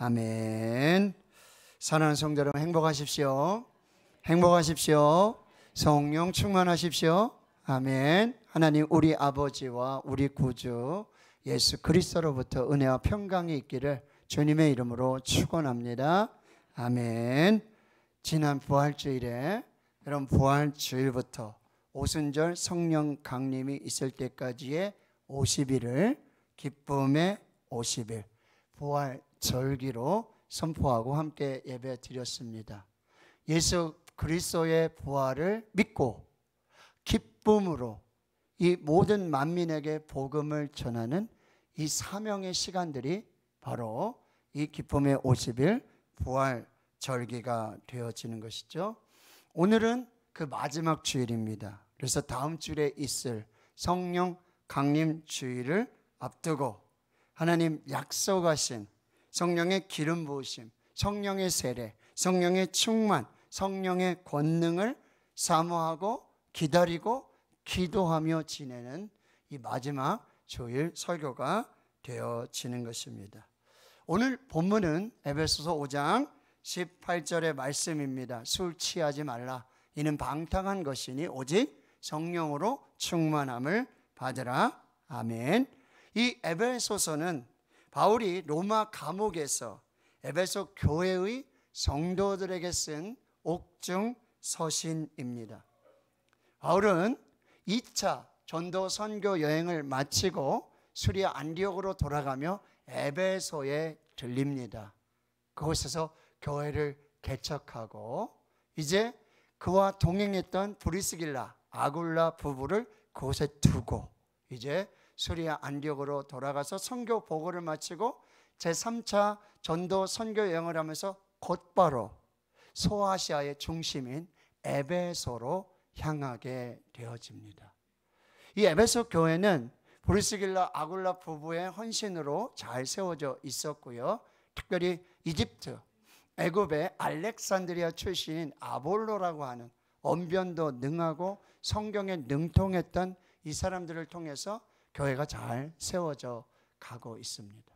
아멘. 사랑하는 성도 여러분, 행복하십시오. 행복하십시오. 성령 충만하십시오. 아멘. 하나님 우리 아버지와 우리 구주 예수 그리스도로부터 은혜와 평강이 있기를 주님의 이름으로 축원합니다. 아멘. 지난 부활주일에 여러분 부활주일부터 오순절 성령 강림이 있을 때까지의 50일을 기쁨의 50일 부활절기로 선포하고 함께 예배 드렸습니다. 예수 그리스도의 부활을 믿고 기쁨으로 이 모든 만민에게 복음을 전하는 이 사명의 시간들이 바로 이 기쁨의 50일 부활절기가 되어지는 것이죠. 오늘은 그 마지막 주일입니다. 그래서 다음 주일에 있을 성령 강림 주일을 앞두고 하나님 약속하신 성령의 기름 부으심, 성령의 세례, 성령의 충만, 성령의 권능을 사모하고 기다리고 기도하며 지내는 이 마지막 주일 설교가 되어지는 것입니다. 오늘 본문은 에베소서 5장 18절의 말씀입니다. 술 취하지 말라. 이는 방탕한 것이니 오직 성령으로 충만함을 받으라. 아멘. 이 에베소서는 바울이 로마 감옥에서 에베소 교회의 성도들에게 쓴 옥중 서신입니다. 바울은 2차 전도 선교 여행을 마치고 수리아 안디옥으로 돌아가며 에베소에 들립니다. 그곳에서 교회를 개척하고 이제 그와 동행했던 브리스길라, 아굴라 부부를 그곳에 두고 이제 수리아 안디옥으로 돌아가서 선교 보고를 마치고 제3차 전도 선교 여행을 하면서 곧바로 소아시아의 중심인 에베소로 향하게 되어집니다. 이 에베소 교회는 브리스길라 아굴라 부부의 헌신으로 잘 세워져 있었고요. 특별히 이집트, 애굽의 알렉산드리아 출신인 아볼로라고 하는 언변도 능하고 성경에 능통했던 이 사람들을 통해서 교회가 잘 세워져 가고 있습니다.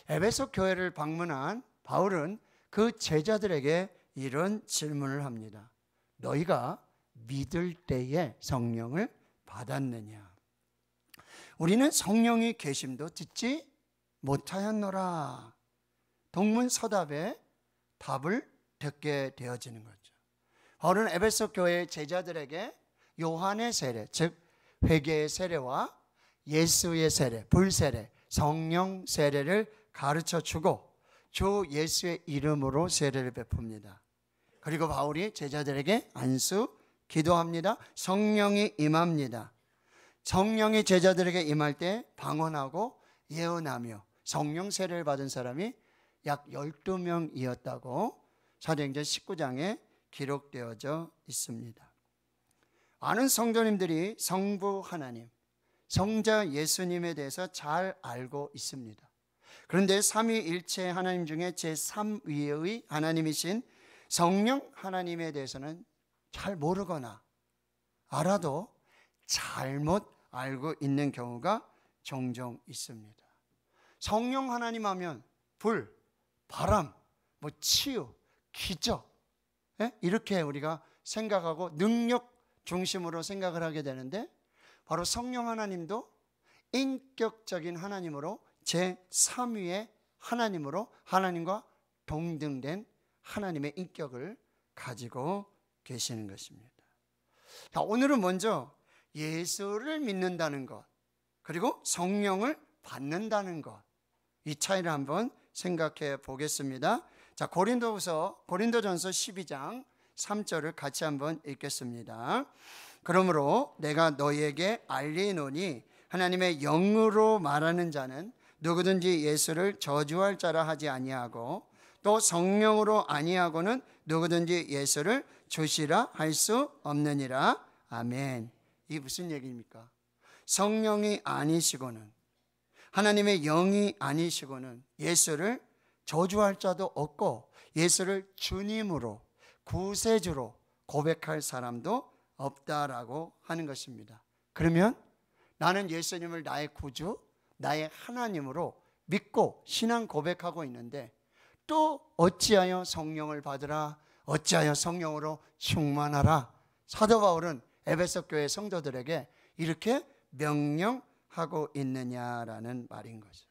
에베소 교회를 방문한 바울은 그 제자들에게 이런 질문을 합니다. 너희가 믿을 때에 성령을 받았느냐? 우리는 성령의 계심도 듣지 못하였노라. 동문서답에 답을 듣게 되어지는 거죠. 바울은 에베소 교회 제자들에게 요한의 세례, 즉 회개의 세례와 예수의 세례, 불세례, 성령 세례를 가르쳐 주고 주 예수의 이름으로 세례를 베풉니다. 그리고 바울이 제자들에게 안수 기도합니다. 성령이 임합니다. 성령이 제자들에게 임할 때 방언하고 예언하며 성령 세례를 받은 사람이 약 12명이었다고 사도행전 19장에 기록되어져 있습니다. 많은 성도님들이 성부 하나님, 성자 예수님에 대해서 잘 알고 있습니다. 그런데 삼위일체 하나님 중에 제3위의 하나님이신 성령 하나님에 대해서는 잘 모르거나 알아도 잘못 알고 있는 경우가 종종 있습니다. 성령 하나님 하면 불, 바람, 치유, 기적 이렇게 우리가 생각하고 능력 중심으로 생각을 하게 되는데 바로 성령 하나님도 인격적인 하나님으로 제3위의 하나님으로 하나님과 동등된 하나님의 인격을 가지고 계시는 것입니다. 자, 오늘은 먼저 예수를 믿는다는 것 그리고 성령을 받는다는 것 이 차이를 한번 생각해 보겠습니다. 자, 고린도전서 12장 3절을 같이 한번 읽겠습니다. 그러므로 내가 너희에게 알리노니 하나님의 영으로 말하는 자는 누구든지 예수를 저주할 자라 하지 아니하고 또 성령으로 아니하고는 누구든지 예수를 주시라 할 수 없느니라. 아멘. 이게 무슨 얘기입니까? 성령이 아니시고는 하나님의 영이 아니시고는 예수를 저주할 자도 없고 예수를 주님으로 구세주로 고백할 사람도 없다라고 하는 것입니다. 그러면 나는 예수님을 나의 구주, 나의 하나님으로 믿고 신앙 고백하고 있는데 또 어찌하여 성령을 받으라, 어찌하여 성령으로 충만하라. 사도 바울은 에베소 교회 성도들에게 이렇게 명령하고 있느냐라는 말인 거죠.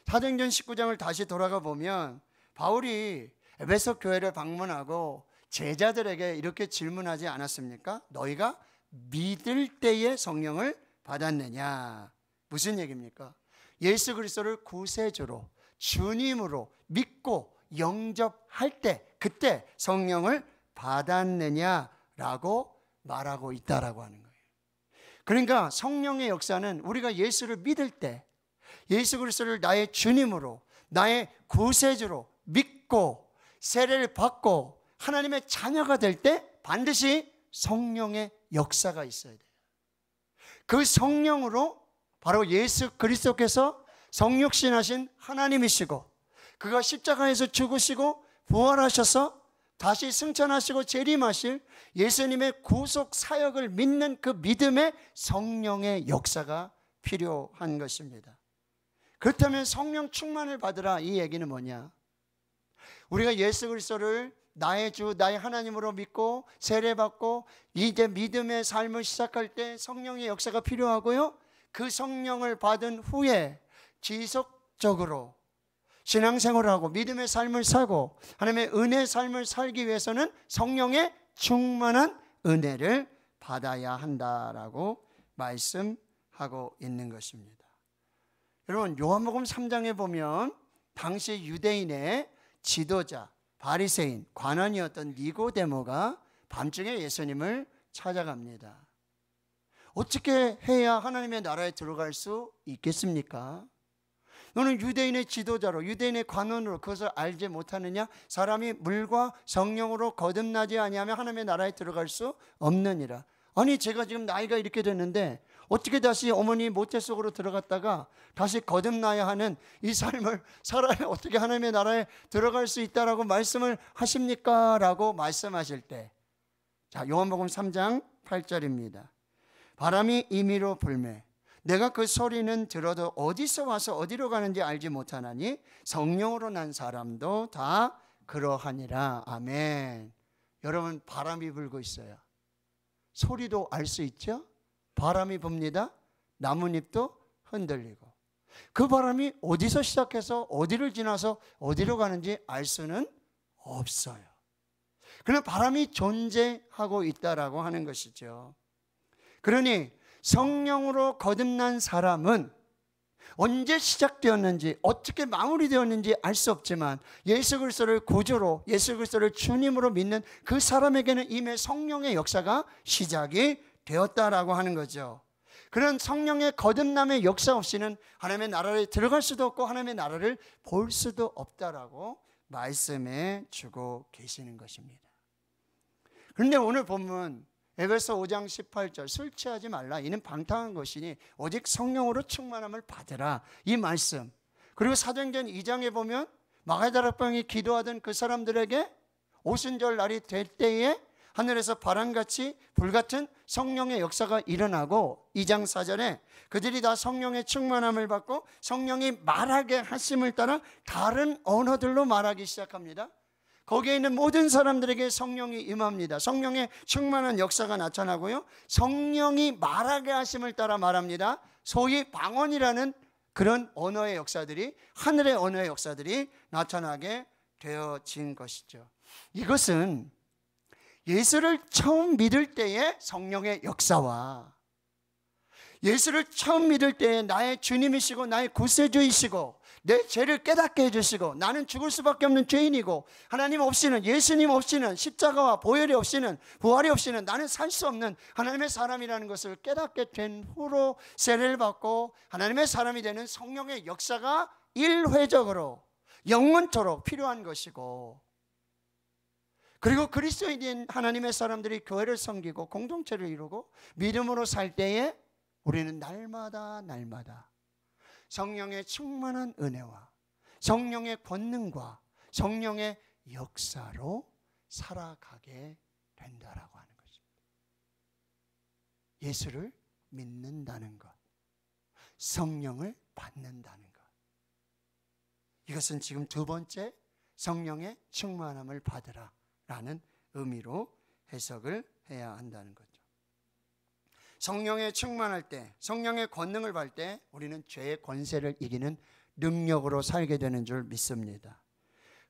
사도행전 19장을 다시 돌아가 보면 바울이 에베소 교회를 방문하고 제자들에게 이렇게 질문하지 않았습니까? 너희가 믿을 때에 성령을 받았느냐? 무슨 얘기입니까? 예수 그리스도를 구세주로 주님으로 믿고 영접할 때 그때 성령을 받았느냐라고 말하고 있다라고 하는 거예요. 그러니까 성령의 역사는 우리가 예수를 믿을 때 예수 그리스도를 나의 주님으로 나의 구세주로 믿고 세례를 받고 하나님의 자녀가 될 때 반드시 성령의 역사가 있어야 돼요. 그 성령으로 바로 예수 그리스도께서 성육신하신 하나님이시고 그가 십자가에서 죽으시고 부활하셔서 다시 승천하시고 재림하실 예수님의 구속 사역을 믿는 그 믿음의 성령의 역사가 필요한 것입니다. 그렇다면 성령 충만을 받으라 이 얘기는 뭐냐? 우리가 예수 그리스도를 나의 주 나의 하나님으로 믿고 세례받고 이제 믿음의 삶을 시작할 때 성령의 역사가 필요하고요, 그 성령을 받은 후에 지속적으로 신앙생활을 하고 믿음의 삶을 살고 하나님의 은혜의 삶을 살기 위해서는 성령의 충만한 은혜를 받아야 한다라고 말씀하고 있는 것입니다. 여러분, 요한복음 3장에 보면 당시 유대인의 지도자 바리새인 관원이었던 니고데모가 밤중에 예수님을 찾아갑니다. 어떻게 해야 하나님의 나라에 들어갈 수 있겠습니까? 너는 유대인의 지도자로 유대인의 관원으로 그것을 알지 못하느냐? 사람이 물과 성령으로 거듭나지 아니하면 하나님의 나라에 들어갈 수 없느니라. 아니, 제가 지금 나이가 이렇게 됐는데 어떻게 다시 어머니 모태 속으로 들어갔다가 다시 거듭나야 하는 이 삶을 살아야 어떻게 하나님의 나라에 들어갈 수 있다라고 말씀을 하십니까? 라고 말씀하실 때, 자, 요한복음 3장 8절입니다. 바람이 임의로 불매 내가 그 소리는 들어도 어디서 와서 어디로 가는지 알지 못하나니 성령으로 난 사람도 다 그러하니라. 아멘. 여러분, 바람이 불고 있어요. 소리도 알 수 있죠? 바람이 붑니다. 나뭇잎도 흔들리고 그 바람이 어디서 시작해서 어디를 지나서 어디로 가는지 알 수는 없어요. 그러나 바람이 존재하고 있다라고 하는 것이죠. 그러니 성령으로 거듭난 사람은 언제 시작되었는지 어떻게 마무리되었는지 알 수 없지만 예수 그리스도를 구주로 예수 그리스도를 주님으로 믿는 그 사람에게는 이미 성령의 역사가 시작이 되었다라고 하는 거죠. 그런 성령의 거듭남의 역사 없이는 하나님의 나라에 들어갈 수도 없고 하나님의 나라를 볼 수도 없다라고 말씀해 주고 계시는 것입니다. 그런데 오늘 본문 에베소 5장 18절 술 취하지 말라 이는 방탕한 것이니 오직 성령으로 충만함을 받으라 이 말씀, 그리고 사도행전 2장에 보면 마가다락방에 기도하던 그 사람들에게 오순절 날이 될 때에 하늘에서 바람같이 불같은 성령의 역사가 일어나고 2장 4절에 그들이 다 성령의 충만함을 받고 성령이 말하게 하심을 따라 다른 언어들로 말하기 시작합니다. 거기에 있는 모든 사람들에게 성령이 임합니다. 성령의 충만한 역사가 나타나고요, 성령이 말하게 하심을 따라 말합니다. 소위 방언이라는 그런 언어의 역사들이, 하늘의 언어의 역사들이 나타나게 되어진 것이죠. 이것은 예수를 처음 믿을 때의 성령의 역사와 예수를 처음 믿을 때에 나의 주님이시고 나의 구세주이시고 내 죄를 깨닫게 해주시고 나는 죽을 수밖에 없는 죄인이고 하나님 없이는, 예수님 없이는, 십자가와 보혈이 없이는, 부활이 없이는 나는 살 수 없는 하나님의 사람이라는 것을 깨닫게 된 후로 세례를 받고 하나님의 사람이 되는 성령의 역사가 일회적으로 영원토록 필요한 것이고, 그리고 그리스도인 하나님의 사람들이 교회를 섬기고 공동체를 이루고 믿음으로 살 때에 우리는 날마다 성령의 충만한 은혜와 성령의 권능과 성령의 역사로 살아가게 된다라고 하는 것입니다. 예수를 믿는다는 것, 성령을 받는다는 것, 이것은 지금 두 번째 성령의 충만함을 받으라 라는 의미로 해석을 해야 한다는 거죠. 성령의 충만할 때, 성령의 권능을 받을 때 우리는 죄의 권세를 이기는 능력으로 살게 되는 줄 믿습니다.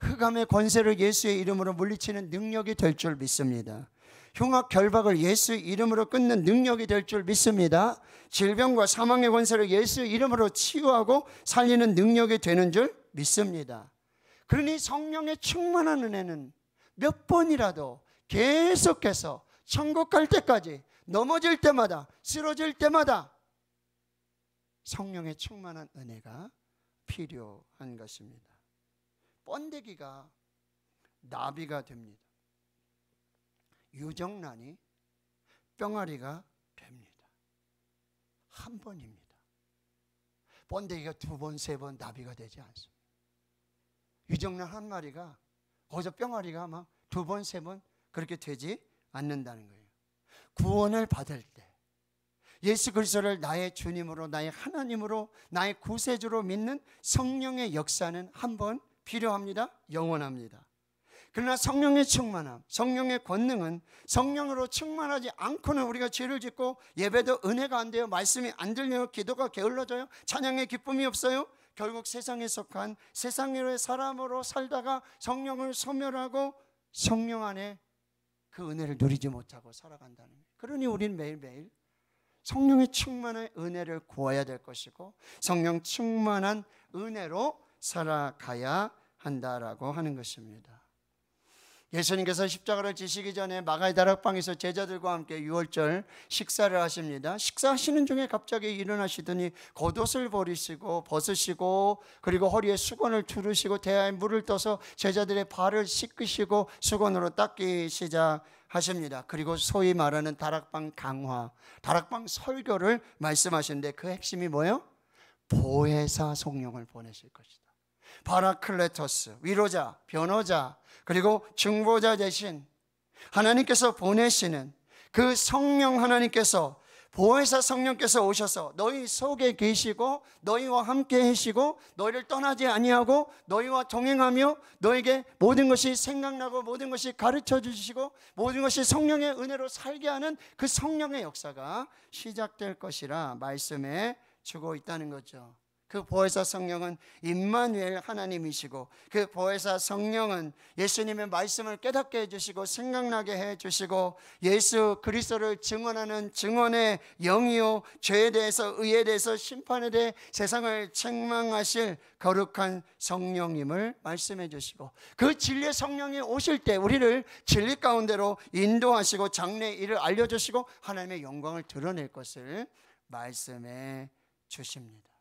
흑암의 권세를 예수의 이름으로 물리치는 능력이 될 줄 믿습니다. 흉악 결박을 예수의 이름으로 끊는 능력이 될 줄 믿습니다. 질병과 사망의 권세를 예수의 이름으로 치유하고 살리는 능력이 되는 줄 믿습니다. 그러니 성령의 충만한 은혜는 몇 번이라도 계속해서 천국 갈 때까지, 넘어질 때마다, 쓰러질 때마다 성령의 충만한 은혜가 필요한 것입니다. 번데기가 나비가 됩니다. 유정란이 뿅아리가 됩니다. 한 번입니다. 번데기가 두 번, 세 번 나비가 되지 않습니다. 유정란 한 마리가 거기서 뿅아리가 막 두 번, 세 번 그렇게 되지 않는다는 거예요. 구원을 받을 때 예수 그리스도를 나의 주님으로, 나의 하나님으로, 나의 구세주로 믿는 성령의 역사는 한 번 필요합니다. 영원합니다. 그러나 성령의 충만함, 성령의 권능은 성령으로 충만하지 않고는 우리가 죄를 짓고 예배도 은혜가 안 돼요. 말씀이 안 들려요. 기도가 게을러져요. 찬양의 기쁨이 없어요. 결국 세상에 속한 세상의 사람으로 살다가 성령을 소멸하고 성령 안에 그 은혜를 누리지 못하고 살아간다는 거예요. 그러니 우리는 매일매일 성령의 충만한 은혜를 구해야 될 것이고 성령 충만한 은혜로 살아가야 한다라고 하는 것입니다. 예수님께서 십자가를 지시기 전에 마가의 다락방에서 제자들과 함께 유월절 식사를 하십니다. 식사하시는 중에 갑자기 일어나시더니 겉옷을 버리시고 벗으시고 그리고 허리에 수건을 두르시고 대야에 물을 떠서 제자들의 발을 씻기시고 수건으로 닦기 시작하십니다. 그리고 소위 말하는 다락방 강화, 다락방 설교를 말씀하시는데 그 핵심이 뭐예요? 보혜사 성령을 보내실 것이다. 파라클레토스, 위로자, 변호자, 그리고 중보자 대신 하나님께서 보내시는 그 성령, 하나님께서 보혜사 성령께서 오셔서 너희 속에 계시고 너희와 함께 하시고 너희를 떠나지 아니하고 너희와 동행하며 너에게 모든 것이 생각나고 모든 것이 가르쳐 주시고 모든 것이 성령의 은혜로 살게 하는 그 성령의 역사가 시작될 것이라 말씀해 주고 있다는 거죠. 그 보혜사 성령은 임마누엘 하나님이시고 그 보혜사 성령은 예수님의 말씀을 깨닫게 해주시고 생각나게 해주시고 예수 그리스도를 증언하는 증언의 영이요 죄에 대해서 의에 대해서 심판에 대해 세상을 책망하실 거룩한 성령임을 말씀해 주시고 그 진리의 성령이 오실 때 우리를 진리 가운데로 인도하시고 장래의 일을 알려주시고 하나님의 영광을 드러낼 것을 말씀해 주십니다.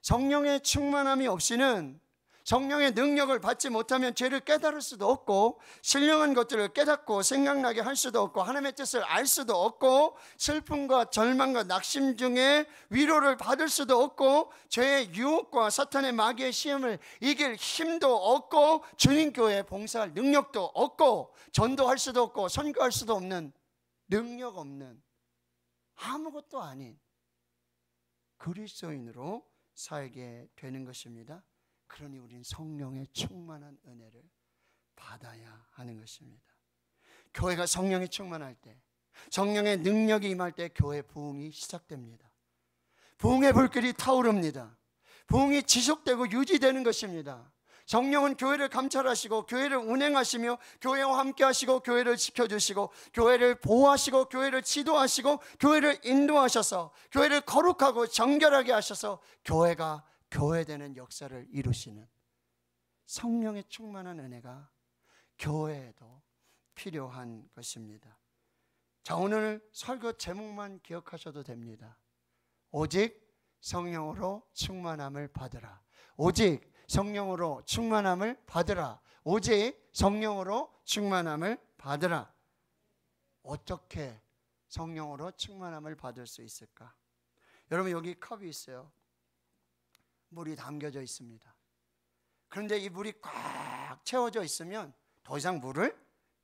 성령의 충만함이 없이는 성령의 능력을 받지 못하면 죄를 깨달을 수도 없고 신령한 것들을 깨닫고 생각나게 할 수도 없고 하나님의 뜻을 알 수도 없고 슬픔과 절망과 낙심 중에 위로를 받을 수도 없고 죄의 유혹과 사탄의 마귀의 시험을 이길 힘도 없고 주님 교회에 봉사할 능력도 없고 전도할 수도 없고 선교할 수도 없는 능력 없는 아무것도 아닌 그리스도인으로 살게 되는 것입니다. 그러니 우리는 성령의 충만한 은혜를 받아야 하는 것입니다. 교회가 성령이 충만할 때, 성령의 능력이 임할 때 교회 부흥이 시작됩니다. 부흥의 불길이 타오릅니다. 부흥이 지속되고 유지되는 것입니다. 성령은 교회를 감찰하시고 교회를 운행하시며 교회와 함께 하시고 교회를 지켜주시고 교회를 보호하시고 교회를 지도하시고 교회를 인도하셔서 교회를 거룩하고 정결하게 하셔서 교회가 교회되는 역사를 이루시는 성령의 충만한 은혜가 교회에도 필요한 것입니다. 자, 오늘 설교 제목만 기억하셔도 됩니다. 오직 성령으로 충만함을 받으라. 오직 성령으로 충만함을 받으라. 오직 성령으로 충만함을 받으라. 어떻게 성령으로 충만함을 받을 수 있을까? 여러분 여기 컵이 있어요. 물이 담겨져 있습니다. 그런데 이 물이 꽉 채워져 있으면 더 이상 물을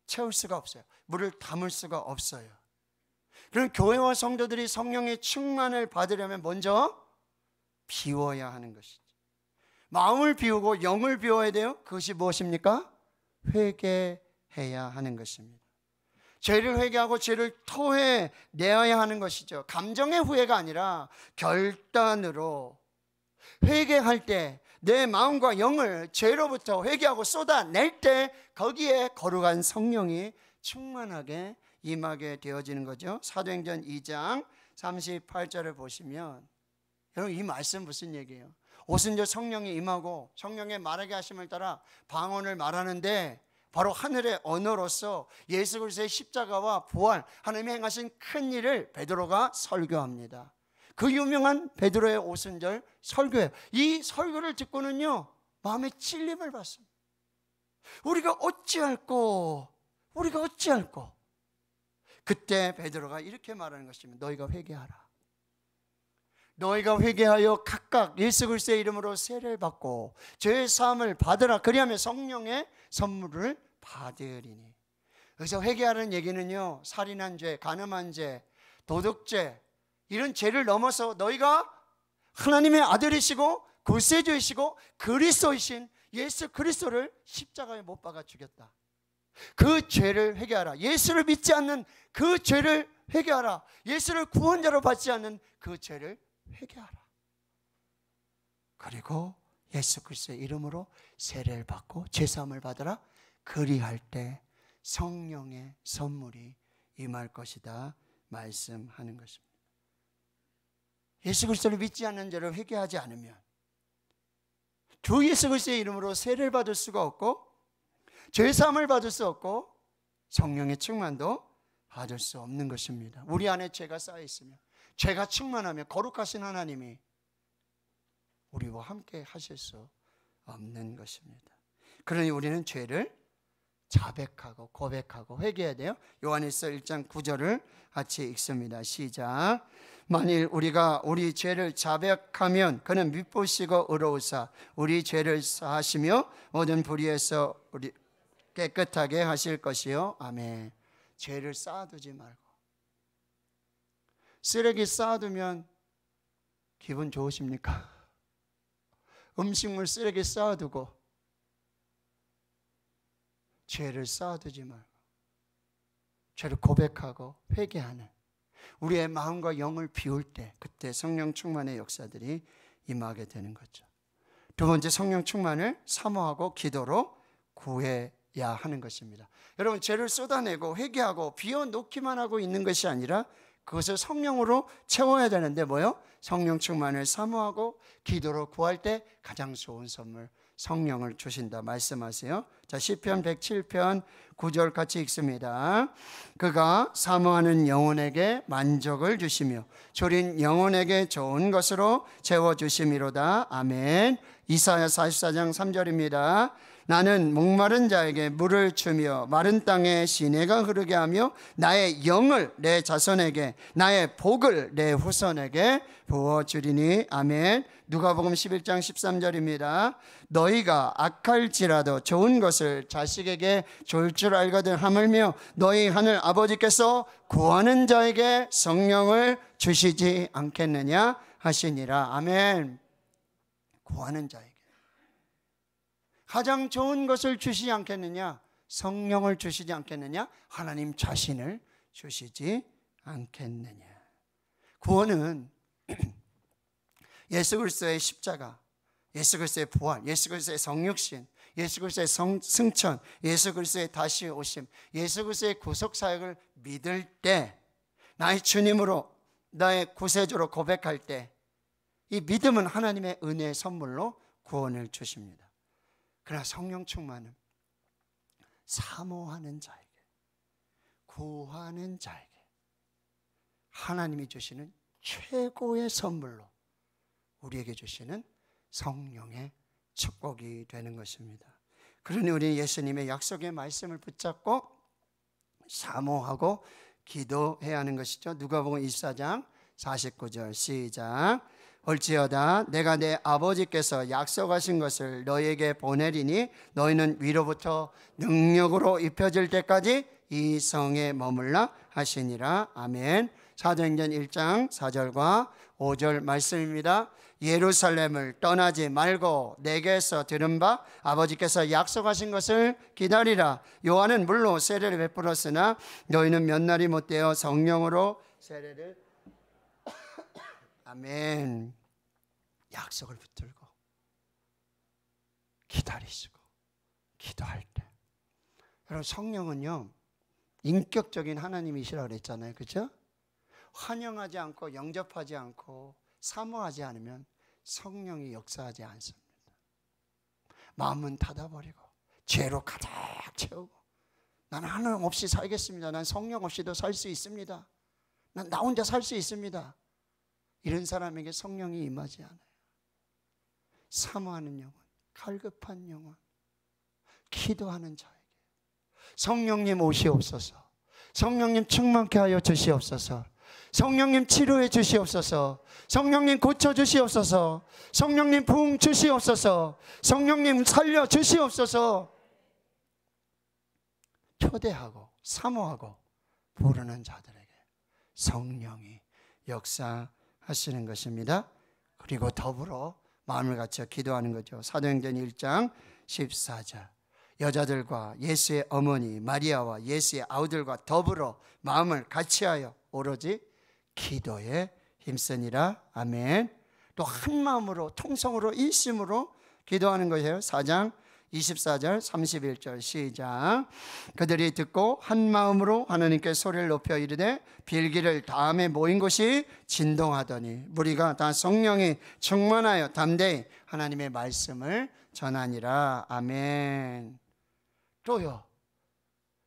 채울 수가 없어요. 물을 담을 수가 없어요. 그럼 교회와 성도들이 성령의 충만을 받으려면 먼저 비워야 하는 것이죠. 마음을 비우고 영을 비워야 돼요. 그것이 무엇입니까? 회개해야 하는 것입니다. 죄를 회개하고 죄를 토해내어야 하는 것이죠. 감정의 후회가 아니라 결단으로 회개할 때 내 마음과 영을 죄로부터 회개하고 쏟아낼 때 거기에 거룩한 성령이 충만하게 임하게 되어지는 거죠. 사도행전 2장 38절을 보시면, 여러분 이 말씀 무슨 얘기예요? 오순절 성령이 임하고 성령의 말하게 하심을 따라 방언을 말하는데 바로 하늘의 언어로서 예수 그리스도의 십자가와 부활, 하나님이 행하신 큰 일을 베드로가 설교합니다. 그 유명한 베드로의 오순절 설교예요. 이 설교를 듣고는요 마음에 찔림을 받습니다. 우리가 어찌할꼬? 그때 베드로가 이렇게 말하는 것입니다. 너희가 회개하라. 너희가 회개하여 각각 예수 그리스도의 이름으로 세례를 받고 죄의 사함을 받으라. 그리하면 성령의 선물을 받으리니. 그래서 회개하라는 얘기는요, 살인한 죄, 간음한 죄, 도둑죄, 이런 죄를 넘어서 너희가 하나님의 아들이시고 구세주이시고 그리스도이신 예수 그리스도를 십자가에 못 박아 죽였다. 그 죄를 회개하라. 예수를 믿지 않는 그 죄를 회개하라. 예수를 구원자로 받지 않는 그 죄를 회개하라. 그리고 예수 그리스도의 이름으로 세례를 받고 죄사함을 받으라. 그리할 때 성령의 선물이 임할 것이다 말씀하는 것입니다. 예수 그리스도를 믿지 않는 죄를 회개하지 않으면 주 예수 그리스도의 이름으로 세례를 받을 수가 없고 죄사함을 받을 수 없고 성령의 충만도 받을 수 없는 것입니다. 우리 안에 죄가 쌓여 있으면, 죄가 충만하면 거룩하신 하나님이 우리와 함께 하실 수 없는 것입니다. 그러니 우리는 죄를 자백하고 고백하고 회개해야 돼요. 요한일서 1장 9절을 같이 읽습니다. 시작. 만일 우리가 우리 죄를 자백하면 그는 미쁘시고 의로우사 우리 죄를 사하시며 모든 불의에서 우리 깨끗하게 하실 것이요. 아멘. 죄를 쌓아두지 말고, 쓰레기 쌓아두면 기분 좋으십니까? 음식물 쓰레기 쌓아두고 죄를 쌓아두지 말고 죄를 고백하고 회개하는 우리의 마음과 영을 비울 때 그때 성령 충만의 역사들이 임하게 되는 거죠. 두 번째, 성령 충만을 사모하고 기도로 구해야 하는 것입니다. 여러분, 죄를 쏟아내고 회개하고 비워놓기만 하고 있는 것이 아니라 그것을 성령으로 채워야 되는데 뭐요? 성령 충만을 사모하고 기도로 구할 때 가장 좋은 선물, 성령을 주신다 말씀하세요. 자, 시편 107편 9절 같이 읽습니다. 그가 사모하는 영혼에게 만족을 주시며 졸인 영혼에게 좋은 것으로 채워주심이로다. 아멘. 이사야 44장 3절입니다. 나는 목마른 자에게 물을 주며 마른 땅에 시내가 흐르게 하며 나의 영을 내 자손에게 나의 복을 내 후손에게 부어주리니. 아멘. 누가복음 11장 13절입니다. 너희가 악할지라도 좋은 것을 자식에게 줄 줄 알거든 하물며 너희 하늘 아버지께서 구하는 자에게 성령을 주시지 않겠느냐 하시니라. 아멘. 구하는 자에게 가장 좋은 것을 주시지 않겠느냐? 성령을 주시지 않겠느냐? 하나님 자신을 주시지 않겠느냐? 구원은 예수 그리스도의 십자가, 예수 그리스도의 부활, 예수 그리스도의 성육신, 예수 그리스도의 승천, 예수 그리스도의 다시 오심, 예수 그리스도의 구속 사역을 믿을 때, 나의 주님으로, 나의 구세주로 고백할 때, 이 믿음은 하나님의 은혜의 선물로 구원을 주십니다. 그러나 성령 충만은 사모하는 자에게, 구하는 자에게 하나님이 주시는 최고의 선물로 우리에게 주시는 성령의 축복이 되는 것입니다. 그러니 우리는 예수님의 약속의 말씀을 붙잡고 사모하고 기도해야 하는 것이죠. 누가복음 24장 49절 시작. 올지어다 내가 내 아버지께서 약속하신 것을 너희에게 보내리니 너희는 위로부터 능력으로 입혀질 때까지 이 성에 머물라 하시니라. 아멘. 사도행전 1장 4절과 5절 말씀입니다. 예루살렘을 떠나지 말고 내게서 들은 바 아버지께서 약속하신 것을 기다리라. 요한은 물로 세례를 베풀었으나 너희는 몇 날이 못되어 성령으로 세례를 아멘. 약속을 붙들고 기다리시고 기도할 때, 여러분 성령은요 인격적인 하나님이시라고 그랬잖아요, 그렇죠? 환영하지 않고 영접하지 않고 사모하지 않으면 성령이 역사하지 않습니다. 마음은 닫아버리고 죄로 가득 채우고 나는 하나님 없이 살겠습니다, 난 성령 없이도 살 수 있습니다, 난 나 혼자 살 수 있습니다, 이런 사람에게 성령이 임하지 않아요. 사모하는 영혼, 갈급한 영혼, 기도하는 자에게 성령님 오시옵소서, 성령님 충만케 하여 주시옵소서, 성령님 치료해 주시옵소서, 성령님 고쳐 주시옵소서, 성령님 부흥 주시옵소서, 성령님 살려 주시옵소서, 초대하고 사모하고 부르는 자들에게 성령이 역사하시는 것입니다. 그리고 더불어 마음을 갖춰 기도하는 거죠. 사도행전 1장 14절, 여자들과 예수의 어머니 마리아와 예수의 아우들과 더불어 마음을 같이하여 오로지 기도에 힘쓰니라. 아멘. 또 한 마음으로 통성으로 일심으로 기도하는 것이에요. 4장 24절 31절 시작. 그들이 듣고 한 마음으로 하나님께 소리를 높여 이르되 빌기를 다음에 모인 곳이 진동하더니 무리가 다 성령이 충만하여 담대히 하나님의 말씀을 전하니라. 아멘. 또요,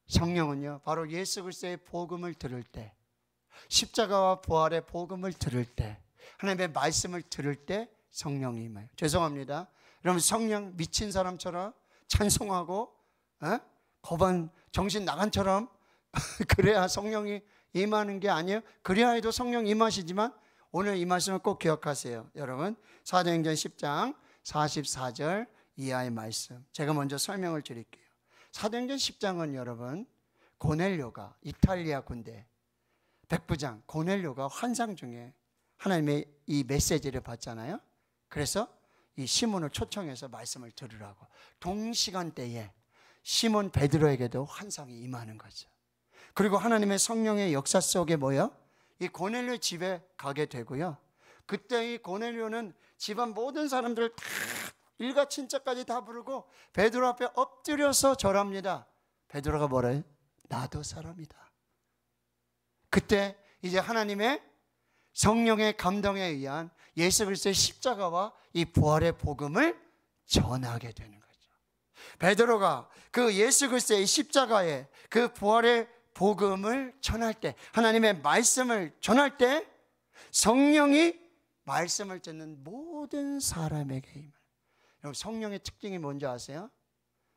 성령은요 바로 예수 그리스도의 복음을 들을 때, 십자가와 부활의 복음을 들을 때, 하나님의 말씀을 들을 때 성령이 임해요. 죄송합니다, 여러분 성령 미친 사람처럼 찬송하고 거반 정신 나간처럼 그래야 성령이 임하는 게 아니에요. 그래야 해도 성령 임하시지만 오늘 이 말씀을 꼭 기억하세요. 여러분 사도행전 10장 44절 이하의 말씀 제가 먼저 설명을 드릴게요. 사도행전 10장은 여러분 고넬료가 이탈리아 군대 백부장 고넬료가 환상 중에 하나님의 이 메시지를 받잖아요. 그래서 이 시몬을 초청해서 말씀을 들으라고, 동시간대에 시몬 베드로에게도 환상이 임하는 거죠. 그리고 하나님의 성령의 역사 속에 뭐요? 이 고넬료 집에 가게 되고요. 그때 이 고넬료는 집안 모든 사람들 다 일가 친척까지 다 부르고 베드로 앞에 엎드려서 절합니다. 베드로가 뭐래요? 나도 사람이다. 그때 이제 하나님의 성령의 감동에 의한 예수 그리스도의 십자가와 이 부활의 복음을 전하게 되는 거죠. 베드로가 그 예수 그리스도의 십자가의 그 부활의 복음을 전할 때, 하나님의 말씀을 전할 때 성령이 말씀을 듣는 모든 사람에게 임해요. 여러분 성령의 특징이 뭔지 아세요?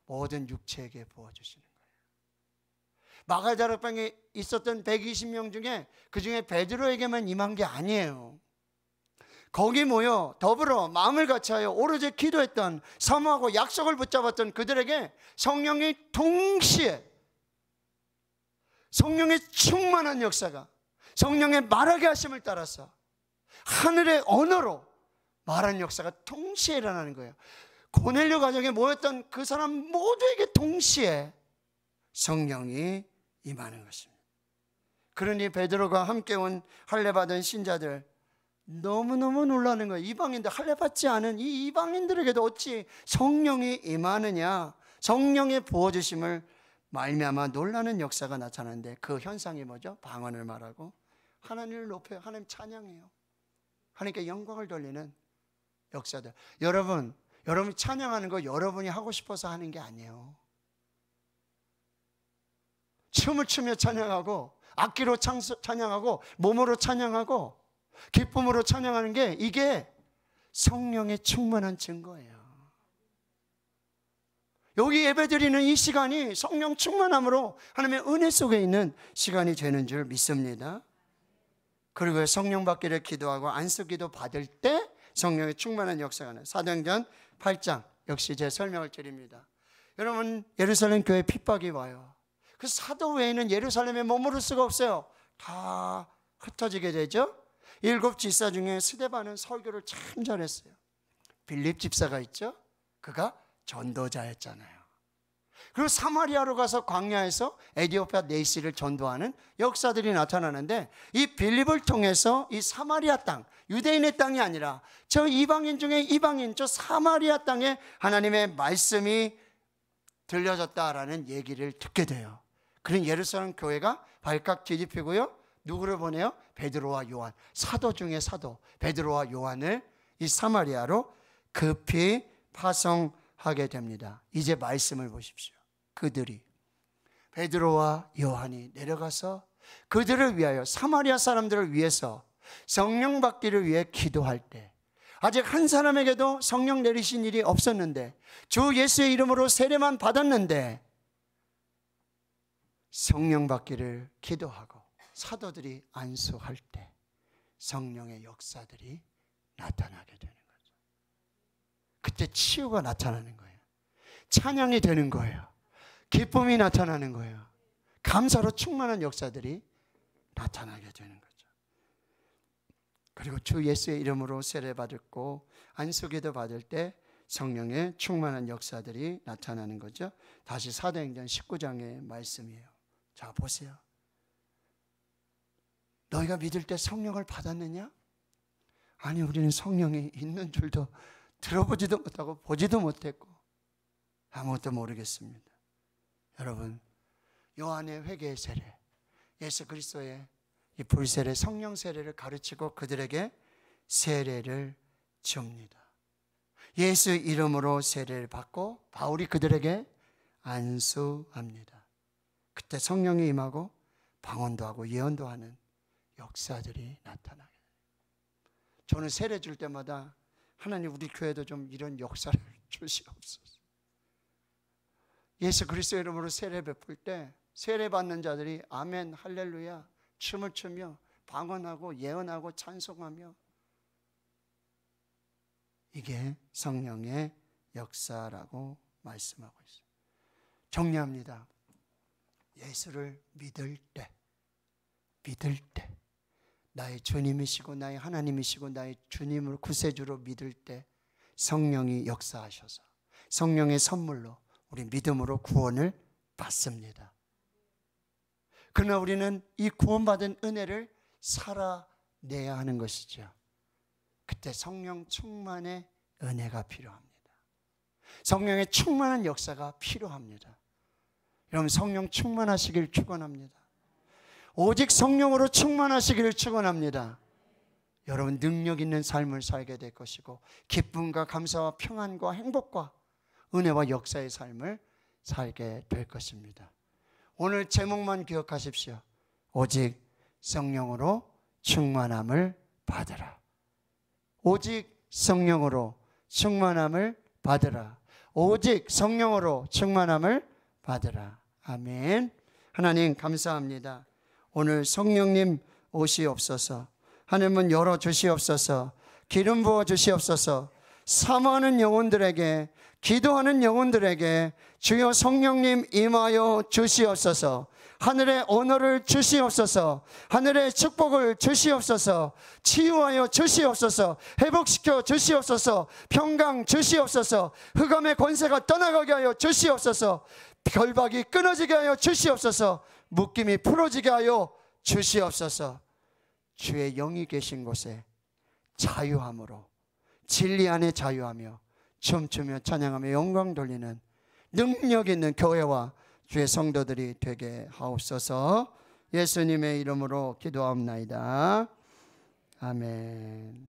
모든 육체에게 부어주시는 거예요. 마가다락방에 있었던 120명 중에 그 중에 베드로에게만 임한 게 아니에요. 거기 모여 더불어 마음을 같이하여 오로지 기도했던, 사모하고 약속을 붙잡았던 그들에게 성령이 동시에 성령의 충만한 역사가, 성령의 말하게 하심을 따라서 하늘의 언어로 말하는 역사가 동시에 일어나는 거예요. 고넬료 가정에 모였던 그 사람 모두에게 동시에 성령이 임하는 것입니다. 그러니 베드로가 함께 온 할례받은 신자들 너무너무 놀라는 거예요. 이방인들, 할례받지 않은 이 이방인들에게도 어찌 성령이 임하느냐, 성령의 부어주심을 말미암아 놀라는 역사가 나타나는데 그 현상이 뭐죠? 방언을 말하고 하나님을 높여요. 하나님 찬양해요. 하나님께 영광을 돌리는 역사들. 여러분이 찬양하는 거 여러분이 하고 싶어서 하는 게 아니에요. 춤을 추며 찬양하고, 악기로 찬양하고, 몸으로 찬양하고, 기쁨으로 찬양하는 게 이게 성령의 충만한 증거예요. 여기 예배드리는 이 시간이 성령 충만함으로 하나님의 은혜 속에 있는 시간이 되는 줄 믿습니다. 그리고 성령 받기를 기도하고 안수기도 받을 때 성령의 충만한 역사가 나요. 사도행전 8장 역시 제 설명을 드립니다. 여러분 예루살렘 교회 핍박이 와요. 그 사도 외에는 예루살렘에 머무를 수가 없어요. 다 흩어지게 되죠. 7 집사 중에 스데반은 설교를 참 잘했어요. 빌립 집사가 있죠. 그가 전도자였잖아요. 그리고 사마리아로 가서 광야에서 에디오피아 네이시를 전도하는 역사들이 나타나는데, 이 빌립을 통해서 이 사마리아 땅, 유대인의 땅이 아니라 저 이방인 중에 이방인, 저 사마리아 땅에 하나님의 말씀이 들려졌다라는 얘기를 듣게 돼요. 그런 예루살렘 교회가 발칵 뒤집히고요. 누구를 보내요? 베드로와 요한, 사도 중에 사도 베드로와 요한을 이 사마리아로 급히 파송하게 됩니다. 이제 말씀을 보십시오. 그들이, 베드로와 요한이 내려가서 그들을 위하여, 사마리아 사람들을 위해서 성령 받기를 위해 기도할 때, 아직 한 사람에게도 성령 내리신 일이 없었는데 주 예수의 이름으로 세례만 받았는데 성령 받기를 기도하고 사도들이 안수할 때 성령의 역사들이 나타나게 되는 거죠. 그때 치유가 나타나는 거예요. 찬양이 되는 거예요. 기쁨이 나타나는 거예요. 감사로 충만한 역사들이 나타나게 되는 거죠. 그리고 주 예수의 이름으로 세례받았고 안수기도 받을 때 성령의 충만한 역사들이 나타나는 거죠. 다시 사도행전 19장의 말씀이에요. 자, 보세요. 너희가 믿을 때 성령을 받았느냐? 아니, 우리는 성령이 있는 줄도 들어보지도 못하고 보지도 못했고 아무것도 모르겠습니다. 여러분, 요한의 회개의 세례, 예수 그리스도의 이 불세례, 성령 세례를 가르치고 그들에게 세례를 줍니다. 예수 이름으로 세례를 받고 바울이 그들에게 안수합니다. 그때 성령이 임하고 방언도 하고 예언도 하는 역사들이 나타나게 돼요. 저는 세례 줄 때마다 하나님, 우리 교회도 좀 이런 역사를 주시옵소서. 예수 그리스도 이름으로 세례 베풀 때 세례 받는 자들이 아멘, 할렐루야 춤을 추며 방언하고 예언하고 찬송하며, 이게 성령의 역사라고 말씀하고 있어요. 정리합니다. 예수를 믿을 때 나의 주님이시고 나의 하나님이시고 나의 주님을 구세주로 믿을 때 성령이 역사하셔서 성령의 선물로 우리 믿음으로 구원을 받습니다. 그러나 우리는 이 구원받은 은혜를 살아내야 하는 것이죠. 그때 성령 충만의 은혜가 필요합니다. 성령의 충만한 역사가 필요합니다. 여러분, 성령 충만하시길 축원합니다. 오직 성령으로 충만하시기를 축원합니다. 여러분, 능력 있는 삶을 살게 될 것이고 기쁨과 감사와 평안과 행복과 은혜와 역사의 삶을 살게 될 것입니다. 오늘 제목만 기억하십시오. 오직 성령으로 충만함을 받으라. 오직 성령으로 충만함을 받으라. 오직 성령으로 충만함을 받으라. 아멘. 하나님 감사합니다. 오늘 성령님 오시옵소서. 하늘문 열어주시옵소서. 기름 부어주시옵소서. 사모하는 영혼들에게, 기도하는 영혼들에게 주여 성령님 임하여 주시옵소서. 하늘의 언어를 주시옵소서. 하늘의 축복을 주시옵소서. 치유하여 주시옵소서. 회복시켜 주시옵소서. 평강 주시옵소서. 흑암의 권세가 떠나가게 하여 주시옵소서. 결박이 끊어지게 하여 주시옵소서. 묶임이 풀어지게 하여 주시옵소서. 주의 영이 계신 곳에 자유함으로, 진리 안에 자유하며 춤추며 찬양하며 영광 돌리는 능력 있는 교회와 주의 성도들이 되게 하옵소서. 예수님의 이름으로 기도하옵나이다. 아멘.